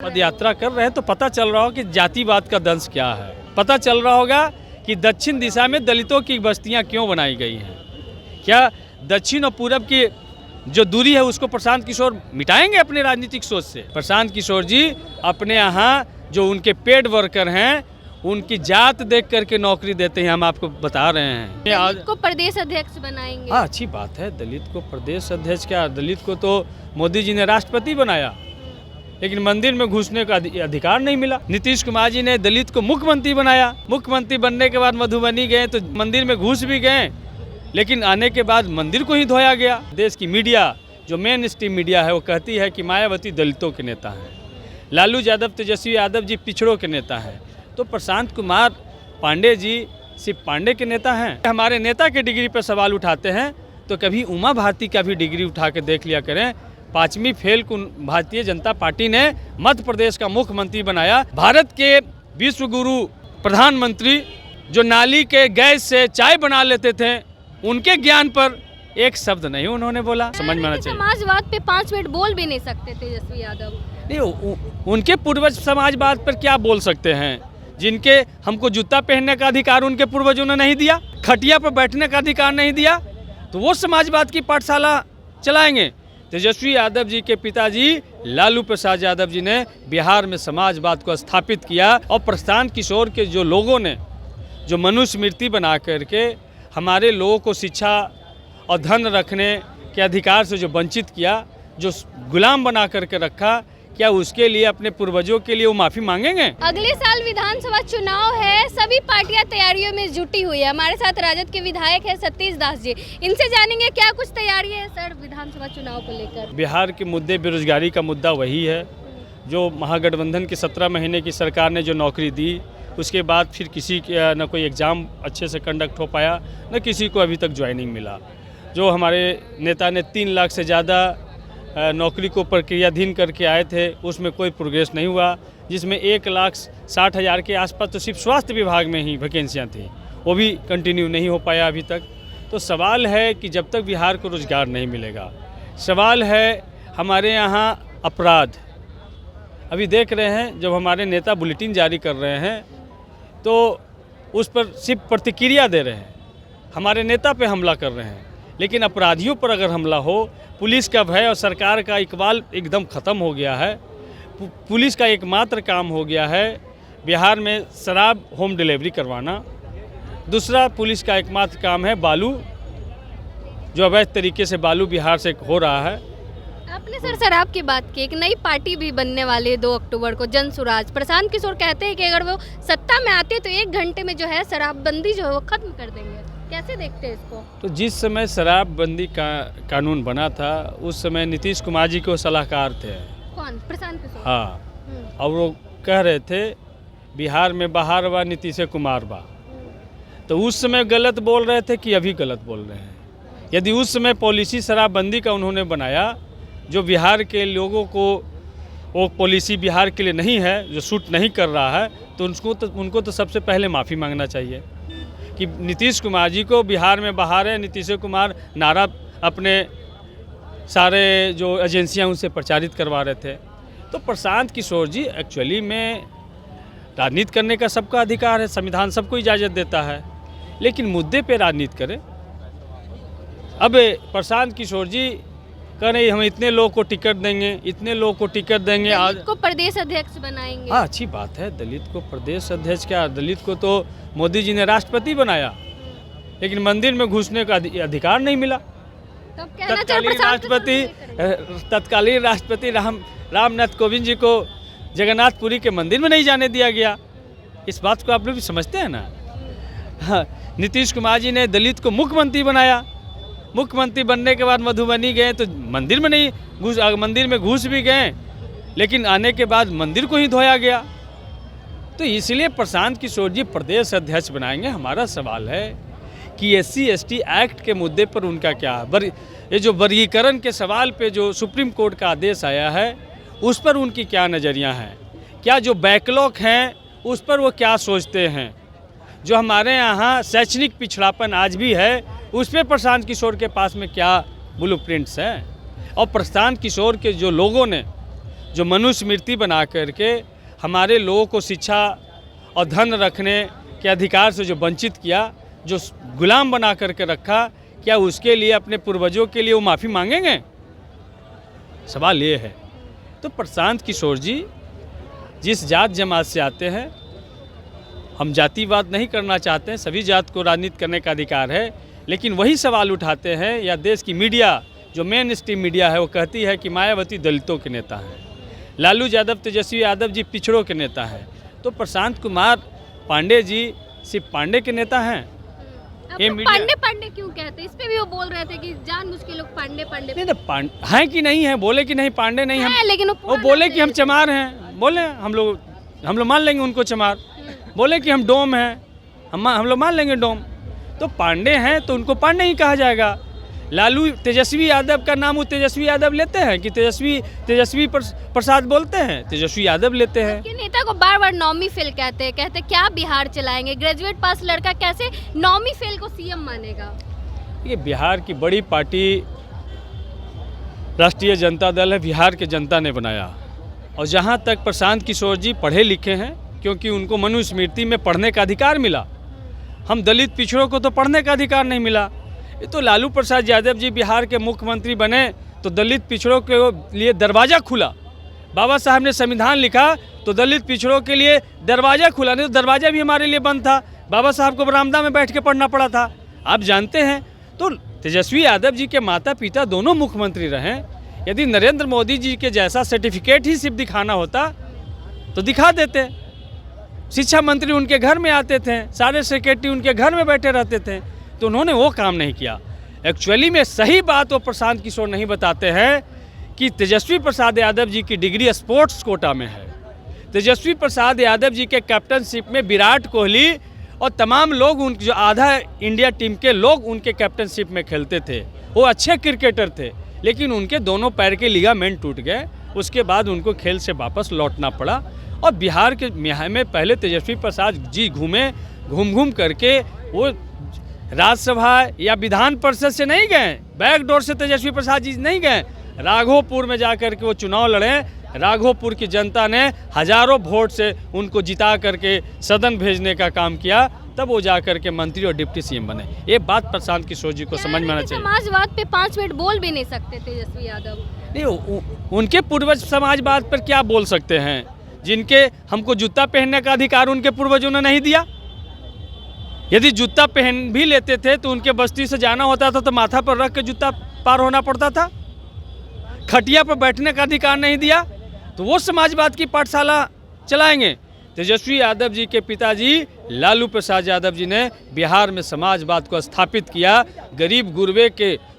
पद यात्रा कर रहे हैं तो पता चल रहा हो कि जातिवाद का दंश क्या है। पता चल रहा होगा कि दक्षिण दिशा में दलितों की बस्तियां क्यों बनाई गई हैं। क्या दक्षिण और पूरब की जो दूरी है उसको प्रशांत किशोर मिटाएंगे अपने राजनीतिक सोच से। प्रशांत किशोर जी अपने यहाँ जो उनके पेड वर्कर हैं उनकी जात देख करके नौकरी देते हैं, हम आपको बता रहे हैं। दलित को प्रदेश अध्यक्ष बनाएंगे। हाँ, अच्छी बात है। दलित को प्रदेश अध्यक्ष क्या, दलित को तो मोदी जी ने राष्ट्रपति बनाया, लेकिन मंदिर में घुसने का अधिकार नहीं मिला। नीतीश कुमार जी ने दलित को मुख्यमंत्री बनाया, मुख्यमंत्री बनने के बाद मधुबनी गए तो मंदिर में घुस भी गए, लेकिन आने के बाद मंदिर को ही धोया गया। देश की मीडिया जो मेन स्ट्रीम मीडिया है वो कहती है कि मायावती दलितों के नेता हैं, लालू यादव तेजस्वी यादव जी पिछड़ों के नेता हैं, तो प्रशांत कुमार पांडे जी सिर्फ पांडे के नेता हैं। हमारे नेता के डिग्री पर सवाल उठाते हैं तो कभी उमा भारती का भी डिग्री उठा के देख लिया करें। 5वीं फेल को भारतीय जनता पार्टी ने मध्य प्रदेश का मुख्यमंत्री बनाया। भारत के विश्व गुरु प्रधानमंत्री जो नाली के गैस से चाय बना लेते थे, उनके ज्ञान पर एक शब्द नहीं उन्होंने बोला। समझ में आना चाहिए। समाजवाद पे 5 मिनट बोल भी नहीं सकते तेजस्वी यादव। नहीं, उनके पूर्वज समाजवाद पर क्या बोल सकते हैं, जिनके हमको जूता पहनने का अधिकार उनके पूर्वजों ने नहीं दिया, खटिया पर बैठने का अधिकार नहीं दिया, तो वो समाजवाद की पाठशाला चलाएंगे। तेजस्वी यादव जी के पिताजी लालू प्रसाद यादव जी ने बिहार में समाजवाद को स्थापित किया, और प्रशांत किशोर के जो लोगों ने जो मनुस्मृति बना करके हमारे लोगों को शिक्षा और धन रखने के अधिकार से जो वंचित किया, जो गुलाम बना करके रखा, क्या उसके लिए अपने पूर्वजों के लिए वो माफ़ी मांगेंगे? अगले साल विधानसभा चुनाव है, सभी पार्टियां तैयारियों में जुटी हुई है। हमारे साथ राजद के विधायक है सतीश दास जी, इनसे जानेंगे क्या कुछ तैयारी है सर विधानसभा चुनाव को लेकर। बिहार के मुद्दे, बेरोजगारी का मुद्दा वही है जो महागठबंधन की 17 महीने की सरकार ने जो नौकरी दी, उसके बाद फिर किसी न कोई एग्ज़ाम अच्छे से कंडक्ट हो पाया, न किसी को अभी तक ज्वाइनिंग मिला। जो हमारे नेता ने 3 लाख से ज़्यादा नौकरी को प्रक्रियाधीन करके आए थे, उसमें कोई प्रोग्रेस नहीं हुआ, जिसमें 1,60,000 के आसपास तो सिर्फ स्वास्थ्य विभाग में ही वैकेंसियाँ थी, वो भी कंटिन्यू नहीं हो पाया अभी तक। तो सवाल है कि जब तक बिहार को रोज़गार नहीं मिलेगा, सवाल है हमारे यहाँ अपराध। अभी देख रहे हैं जब हमारे नेता बुलेटिन जारी कर रहे हैं तो उस पर सिर्फ प्रतिक्रिया दे रहे हैं, हमारे नेता पे हमला कर रहे हैं, लेकिन अपराधियों पर अगर हमला हो, पुलिस का भय और सरकार का इकबाल एकदम ख़त्म हो गया है। पुलिस का एकमात्र काम हो गया है बिहार में शराब होम डिलीवरी करवाना। दूसरा, पुलिस का एकमात्र काम है बालू, जो अवैध तरीके से बालू बिहार से हो रहा है। आपने सर शराब की बात की, एक नई पार्टी भी बनने वाली है 2 अक्टूबर को, जन सुराज। प्रशांत किशोर कहते हैं कि अगर वो सत्ता में आते तो 1 घंटे में जो है शराबबंदी जो है वो खत्म कर देंगे। कैसे देखते हैं इसको? तो जिस समय शराबबंदी का कानून बना था उस समय नीतीश कुमार जी को सलाहकार थे। कौन? प्रशांत किशोर। हाँ, और वो कह रहे थे बिहार में बाहर बा नीतीश कुमार बा, तो उस समय गलत बोल रहे थे कि अभी गलत बोल रहे हैं? यदि उस समय पॉलिसी शराबबंदी का उन्होंने बनाया जो बिहार के लोगों को, वो पॉलिसी बिहार के लिए नहीं है, जो सूट नहीं कर रहा है, तो उनको तो सबसे पहले माफ़ी मांगना चाहिए कि नीतीश कुमार जी को बिहार में बाहर है, नीतीश कुमार नारा अपने सारे जो एजेंसियां उनसे प्रचारित करवा रहे थे। तो प्रशांत किशोर जी एक्चुअली में राजनीति करने का सबका अधिकार है, संविधान सबको इजाज़त देता है, लेकिन मुद्दे पे राजनीति करें। अब प्रशांत किशोर जी कह रहे हम इतने लोग को टिकट देंगे, इतने लोग को टिकट देंगे, आज को प्रदेश अध्यक्ष बनाएंगे। हाँ, अच्छी बात है। दलित को प्रदेश अध्यक्ष क्या, दलित को तो मोदी जी ने राष्ट्रपति बनाया, लेकिन मंदिर में घुसने का अधिकार नहीं मिला। तत्कालीन राष्ट्रपति रामनाथ कोविंद जी को जगन्नाथपुरी के मंदिर में नहीं जाने दिया गया। इस बात को आप लोग भी समझते हैं ना। हाँ, नीतीश कुमार जी ने दलित को मुख्यमंत्री बनाया, मुख्यमंत्री बनने के बाद मधुबनी गए तो मंदिर में घुस भी गए, लेकिन आने के बाद मंदिर को ही धोया गया। तो इसलिए प्रशांत किशोर जी प्रदेश अध्यक्ष बनाएंगे। हमारा सवाल है कि SC/ST एक्ट के मुद्दे पर उनका क्या है, ये जो वर्गीकरण के सवाल पे जो सुप्रीम कोर्ट का आदेश आया है उस पर उनकी क्या नज़रिया है, क्या जो बैकलॉग हैं उस पर वो क्या सोचते हैं, जो हमारे यहाँ शैक्षणिक पिछड़ापन आज भी है उस पर प्रशांत किशोर के पास में क्या ब्लूप्रिंट्स हैं। और प्रशांत किशोर के जो लोगों ने जो मनुस्मृति बना करके हमारे लोगों को शिक्षा और धन रखने के अधिकार से जो वंचित किया, जो गुलाम बना करके रखा, क्या उसके लिए अपने पूर्वजों के लिए वो माफ़ी मांगेंगे? सवाल ये है। तो प्रशांत किशोर जी जिस जात जमात से आते हैं, हम जातिवाद नहीं करना चाहते हैं, सभी जात को राजनीति करने का अधिकार है, लेकिन वही सवाल उठाते हैं या देश की मीडिया जो मेन स्ट्रीम मीडिया है वो कहती है कि मायावती दलितों के नेता हैं, लालू यादव तेजस्वी यादव जी पिछड़ों के नेता हैं। तो प्रशांत कुमार पांडे जी सिर्फ पांडे के नेता हैं? ये पांडे पांडे क्यों कहते हैं? इस पे भी वो बोल रहे थे कि जानबूझ के लोग पांडे पांडे नहीं, तो हैं कि नहीं है, बोले कि नहीं पांडे नहीं हम, लेकिन वो बोले कि हम चमार हैं, बोले हम लोग मान लेंगे उनको चमार, बोले कि हम डोम हैं, हम लोग मान लेंगे डोम। तो पांडे हैं तो उनको पांडे ही कहा जाएगा। लालू तेजस्वी यादव का नाम वो तेजस्वी यादव लेते हैं कि तेजस्वी प्रसाद बोलते हैं, तेजस्वी यादव लेते हैं। कि नेता को बार बार नौमी फेल कहते क्या बिहार चलाएंगे? ग्रेजुएट पास लड़का कैसे नौमी फेल को सीएम मानेगा? ये बिहार की बड़ी पार्टी राष्ट्रीय जनता दल है, बिहार के जनता ने बनाया। और जहाँ तक प्रशांत किशोर जी पढ़े लिखे हैं, क्योंकि उनको मनुस्मृति में पढ़ने का अधिकार मिला, हम दलित पिछड़ों को तो पढ़ने का अधिकार नहीं मिला। ये तो लालू प्रसाद यादव जी बिहार के मुख्यमंत्री बने तो दलित पिछड़ों के लिए दरवाज़ा खुला। बाबा साहब ने संविधान लिखा तो दलित पिछड़ों के लिए दरवाज़ा खुला, नहीं तो दरवाज़ा भी हमारे लिए बंद था। बाबा साहब को बरामदा में बैठ के पढ़ना पड़ा था, आप जानते हैं। तो तेजस्वी यादव जी के माता पिता दोनों मुख्यमंत्री रहे। यदि नरेंद्र मोदी जी के जैसा सर्टिफिकेट ही सिर्फ दिखाना होता तो दिखा देते। शिक्षा मंत्री उनके घर में आते थे, सारे सेक्रेटरी उनके घर में बैठे रहते थे, तो उन्होंने वो काम नहीं किया। एक्चुअली में सही बात वो प्रशांत किशोर नहीं बताते हैं कि तेजस्वी प्रसाद यादव जी की डिग्री स्पोर्ट्स कोटा में है। तेजस्वी प्रसाद यादव जी के कैप्टनशिप में विराट कोहली और तमाम लोग उनके जो आधा इंडिया टीम के लोग उनके कैप्टनशिप में खेलते थे, वो अच्छे क्रिकेटर थे, लेकिन उनके दोनों पैर के लिगामेंट टूट गए। उसके बाद उनको खेल से वापस लौटना पड़ा। और बिहार के में पहले तेजस्वी प्रसाद जी घूम करके वो राज्यसभा या विधान परिषद से नहीं गए, बैकडोर से तेजस्वी प्रसाद जी नहीं गए, राघोपुर में जाकर के वो चुनाव लड़े। राघोपुर की जनता ने हजारों वोट से उनको जिता करके सदन भेजने का काम किया, तब वो जाकर के मंत्री और डिप्टी सीएम बने। ये बात प्रशांत किशोर जी को समझ में आना चाहिए। समाजवाद पे 5 मिनट बोल भी नहीं सकते तेजस्वी यादव? नहीं, उनके पूर्वज समाजवाद पर क्या बोल सकते हैं, जिनके हमको जूता पहनने का अधिकार उनके पूर्वजों ने नहीं दिया। यदि जूता पहन भी लेते थे तो उनके बस्ती से जाना होता था तो माथा पर रख के जूता पार होना पड़ता था। खटिया पर बैठने का अधिकार नहीं दिया तो वो समाजवाद की पाठशाला चलाएंगे। तेजस्वी यादव जी के पिताजी लालू प्रसाद यादव जी ने बिहार में समाजवाद को स्थापित किया। गरीब गुरबे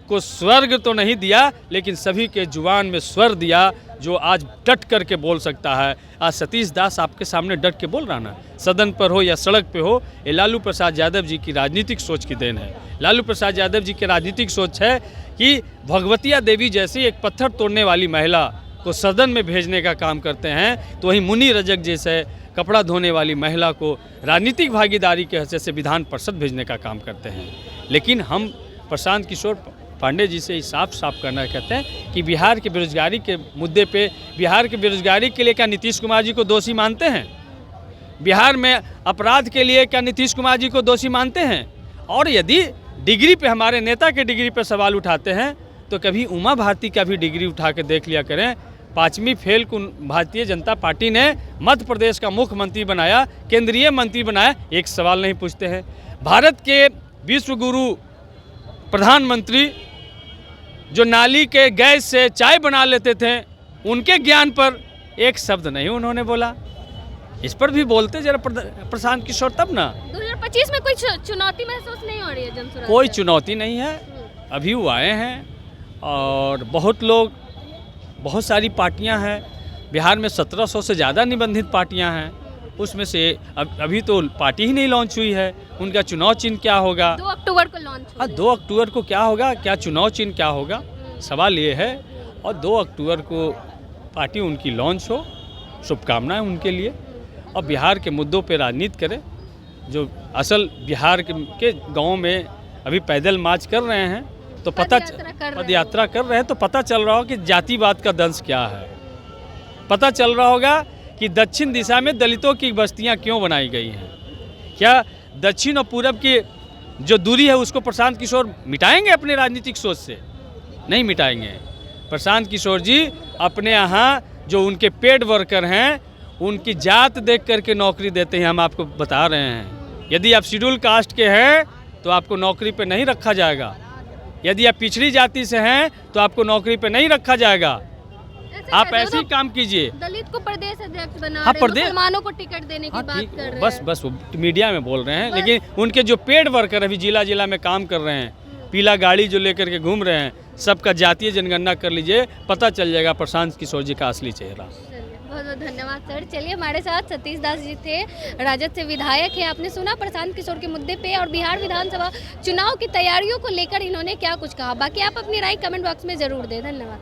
को स्वर्ग तो नहीं दिया, लेकिन सभी के जुबान में स्वर दिया, जो आज डट करके बोल सकता है। आज सतीश दास आपके सामने डट के बोल रहा ना, सदन पर हो या सड़क पे हो, ये लालू प्रसाद यादव जी की राजनीतिक सोच की देन है। लालू प्रसाद यादव जी की राजनीतिक सोच है कि भगवतिया देवी जैसी एक पत्थर तोड़ने वाली महिला को सदन में भेजने का काम करते हैं, तो वहीं मुनि रजक जैसे कपड़ा धोने वाली महिला को राजनीतिक भागीदारी के हैसियत से विधान परिषद भेजने का काम करते हैं। लेकिन हम प्रशांत किशोर पांडे जी से साफ करना कहते हैं कि बिहार के बेरोजगारी के मुद्दे पे, बिहार के बेरोजगारी के लिए क्या नीतीश कुमार जी को दोषी मानते हैं? बिहार में अपराध के लिए क्या नीतीश कुमार जी को दोषी मानते हैं? और यदि डिग्री पे, हमारे नेता के डिग्री पे सवाल उठाते हैं तो कभी उमा भारती का भी डिग्री उठा के देख लिया करें। 5वीं फेल को भारतीय जनता पार्टी ने मध्य प्रदेश का मुख्यमंत्री बनाया, केंद्रीय मंत्री बनाया, एक सवाल नहीं पूछते हैं। भारत के विश्व गुरु प्रधानमंत्री जो नाली के गैस से चाय बना लेते थे, उनके ज्ञान पर एक शब्द नहीं उन्होंने बोला। इस पर भी बोलते जरा प्रशांत किशोर, तब ना 2025 में कोई चुनौती महसूस नहीं हो रही है जनसुराज? कोई चुनौती नहीं है। अभी वो आए हैं और बहुत लोग, बहुत सारी पार्टियां हैं बिहार में, 1700 से ज़्यादा निबंधित पार्टियां हैं। उसमें से अभी तो पार्टी ही नहीं लॉन्च हुई है। उनका चुनाव चिन्ह क्या होगा? 2 अक्टूबर को लॉन्च होगा। 2 अक्टूबर को क्या होगा, क्या चुनाव चिन्ह क्या होगा, सवाल ये है। और 2 अक्टूबर को पार्टी उनकी लॉन्च हो, शुभकामनाएं उनके लिए। और बिहार के मुद्दों पे राजनीति करें। जो असल बिहार के गाँव में अभी पैदल मार्च कर रहे हैं तो पद यात्रा कर रहे हैं तो पता चल रहा हो कि जातिवाद का दंश क्या है। पता चल रहा होगा कि दक्षिण दिशा में दलितों की बस्तियां क्यों बनाई गई हैं। क्या दक्षिण और पूरब की जो दूरी है उसको प्रशांत किशोर मिटाएंगे अपने राजनीतिक सोच से? नहीं मिटाएंगे। प्रशांत किशोर जी अपने यहाँ जो उनके पेड वर्कर हैं उनकी जात देख करके नौकरी देते हैं। हम आपको बता रहे हैं, यदि आप शेड्यूल कास्ट के हैं तो आपको नौकरी पे नहीं रखा जाएगा, यदि आप पिछड़ी जाति से हैं तो आपको नौकरी पे नहीं रखा जाएगा। आप ऐसे ही काम कीजिए। दलित को प्रदेश अध्यक्ष बना हाँ, रहे हैं, मुसलमानों को टिकट देने की बात ठीक, कर रहे बस हैं। बस वो मीडिया में बोल रहे हैं, लेकिन उनके जो पेड वर्कर अभी जिला जिला में काम कर रहे हैं, पीला गाड़ी जो लेकर के घूम रहे हैं, सबका जातीय जनगणना कर लीजिए, पता चल जाएगा प्रशांत किशोर जी का असली चेहरा। बहुत बहुत धन्यवाद सर। चलिए, हमारे साथ सतीश दास जी थे, राजद से विधायक हैं। आपने सुना प्रशांत किशोर के मुद्दे पे और बिहार विधानसभा चुनाव की तैयारियों को लेकर इन्होंने क्या कुछ कहा। बाकी आप अपनी राय कमेंट बॉक्स में जरूर दें। धन्यवाद।